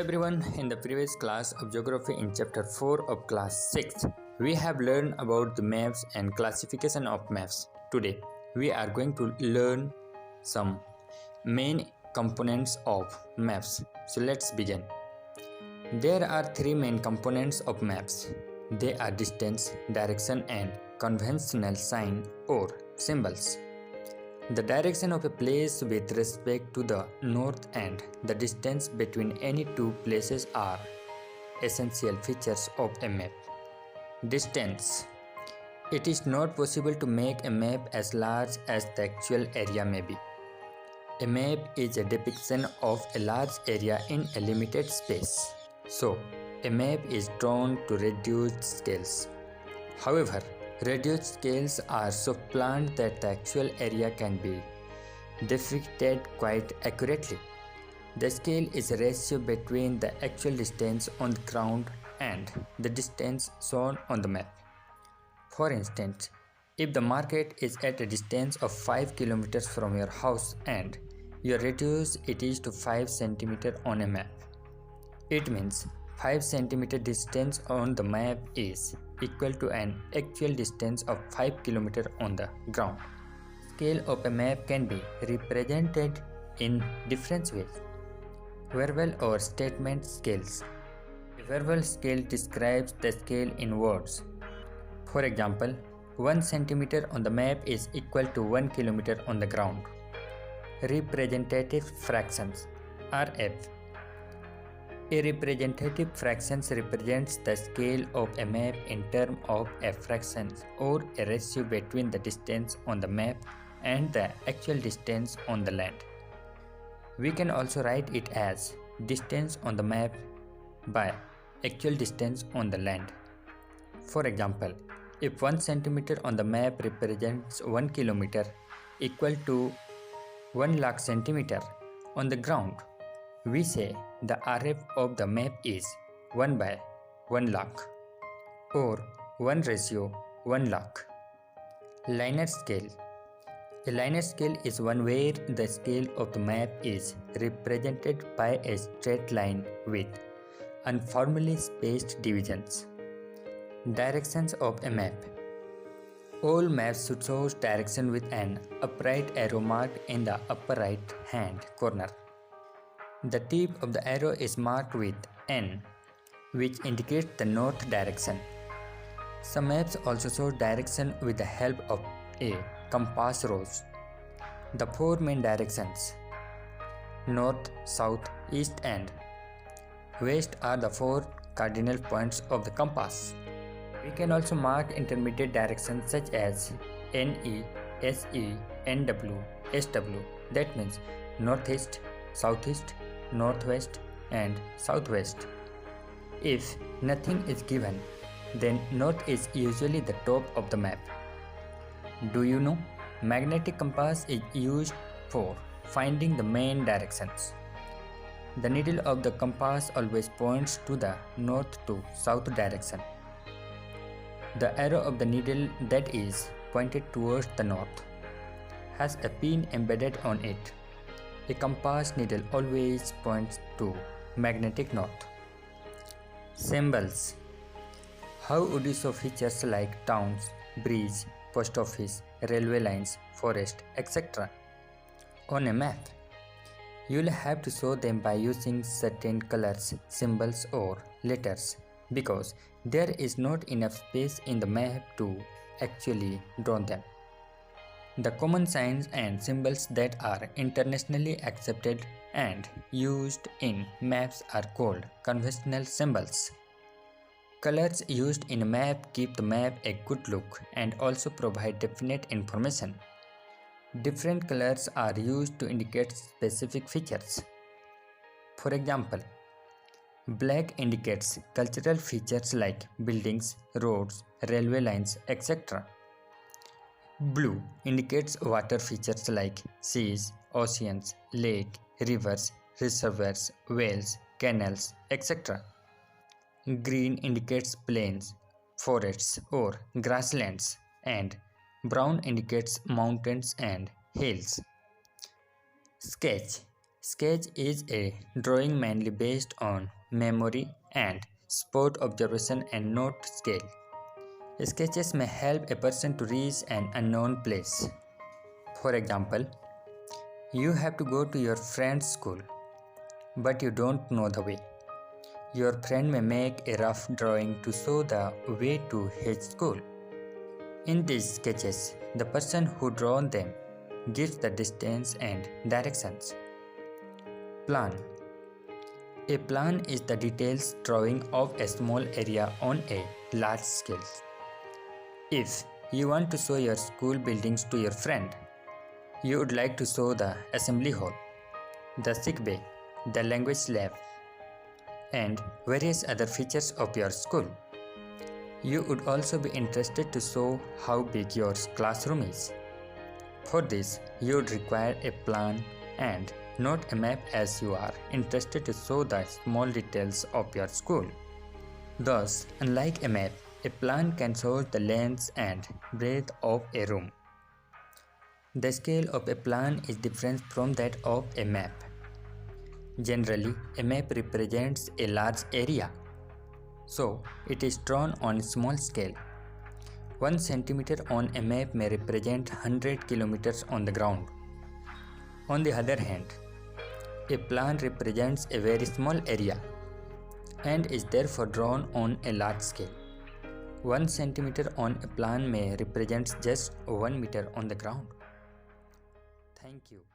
everyone, in the previous class of geography in chapter 4 of class 6th, we have learned about the maps and classification of maps. Today, we are going to learn some main components of maps. So let's begin. There are three main components of maps. They are distance, direction and conventional sign or symbols. The direction of a place with respect to the north and the distance between any two places are essential features of a map. Distance. It is not possible to make a map as large as the actual area may be. A map is a depiction of a large area in a limited space. So, a map is drawn to reduced scales. However, reduced scales are so planned that the actual area can be depicted quite accurately. The scale is a ratio between the actual distance on the ground and the distance shown on the map. For instance, if the market is at a distance of 5 km from your house and you reduce it to 5 cm on a map, it means 5 cm distance on the map is equal to an actual distance of 5 km on the ground. Scale of a map can be represented in different ways. Verbal or statement scales. A verbal scale describes the scale in words. For example, 1 cm on the map is equal to 1 km on the ground. Representative fractions RF. A representative fraction represents the scale of a map in terms of a fraction or a ratio between the distance on the map and the actual distance on the land. We can also write it as distance on the map by actual distance on the land. For example, if 1 cm on the map represents 1 km equal to 1 lakh centimeter on the ground, we say the RF of the map is 1 by 1 lakh or 1 ratio 1 lakh. Linear scale. A linear scale is one where the scale of the map is represented by a straight line with uniformly spaced divisions. Directions of a map. All maps should show direction with an upright arrow marked in the upper right hand corner. The tip of the arrow is marked with N, which indicates the north direction. Some maps also show direction with the help of a compass rose. The four main directions, north, south, east and west, are the four cardinal points of the compass. We can also mark intermediate directions such as NE, SE, NW, SW. That means northeast, southeast, northwest and southwest. If nothing is given, then north is usually the top of the map. Do you know? Magnetic compass is used for finding the main directions. The needle of the compass always points to the north to south direction. The arrow of the needle that is pointed towards the north has a pin embedded on it. A compass needle always points to magnetic north. Symbols. How would you show features like towns, bridge, post office, railway lines, forest, etc. on a map? You'll have to show them by using certain colors, symbols or letters because there is not enough space in the map to actually draw them. The common signs and symbols that are internationally accepted and used in maps are called conventional symbols. Colors used in a map give the map a good look and also provide definite information. Different colors are used to indicate specific features. For example, black indicates cultural features like buildings, roads, railway lines, etc. Blue indicates water features like seas, oceans, lakes, rivers, reservoirs, wells, canals, etc. Green indicates plains, forests or grasslands, and brown indicates mountains and hills. Sketch. Sketch is a drawing mainly based on memory and spot observation and note scale. Sketches may help a person to reach an unknown place. For example, you have to go to your friend's school, but you don't know the way. Your friend may make a rough drawing to show the way to his school. In these sketches, the person who drawn them gives the distance and directions. Plan. A plan is the details drawing of a small area on a large scale. If you want to show your school buildings to your friend, you would like to show the assembly hall, the sick bay, the language lab, and various other features of your school. You would also be interested to show how big your classroom is. For this, you would require a plan and not a map, as you are interested to show the small details of your school. Thus, unlike a map, a plan can show the length and breadth of a room. The scale of a plan is different from that of a map. Generally, a map represents a large area, so it is drawn on a small scale. 1 centimeter on a map may represent 100 kilometers on the ground. On the other hand, a plan represents a very small area and is therefore drawn on a large scale. 1 centimeter on a plan may represent just 1 meter on the ground. Thank you.